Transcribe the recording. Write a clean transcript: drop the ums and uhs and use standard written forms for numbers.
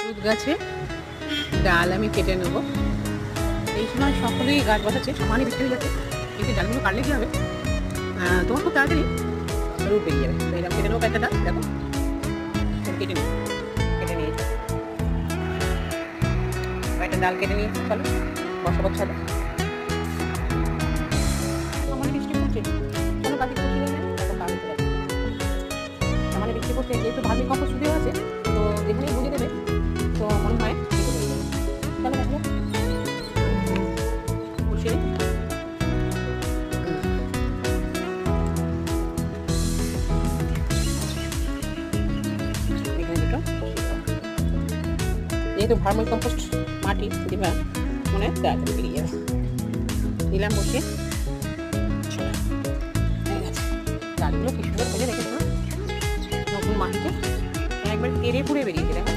দুধ গাছে ডাল আমি কেটে নেবো। এই সময় সকলেই গাছ বসাচ্ছে, সমানে বৃষ্টি হয়ে যাচ্ছে, কিন্তু ডালগুলো কাটলে কী হবে, তোমার খুব তাড়াতাড়ি রুট বেরিয়ে যাবে। তো এরকম কেটে নেবো কয়েকটা ডাল, দেখো কেটে নেবো, কেটে নিয়েছি কয়েকটা ডাল কেটে নিয়েছি। চলো বসাবো ছাদে। সমানে বৃষ্টি পড়ছে, চলো কালকে পড়ছে গেলে এখন কাল হতে যাবে। সমানে বৃষ্টি পড়ছে, যেহেতু ভার্মি কম্পোস্ট দেওয়া আছে, তো যেখানেই বুঝে দেবে, তো মনে হয় চলো দেখো বসে যেহেতু ভার্মি কম্পোস্ট মাটি দিবা, মনে হয় তাড়াতাড়ি বেরিয়ে যাবে। দিলাম বসে, ডালগুলো কি সুন্দর করে রেখেছিলাম, নতুন মাটিতে একবার তেড়ে পুড়ে বেরিয়েছে। দেখো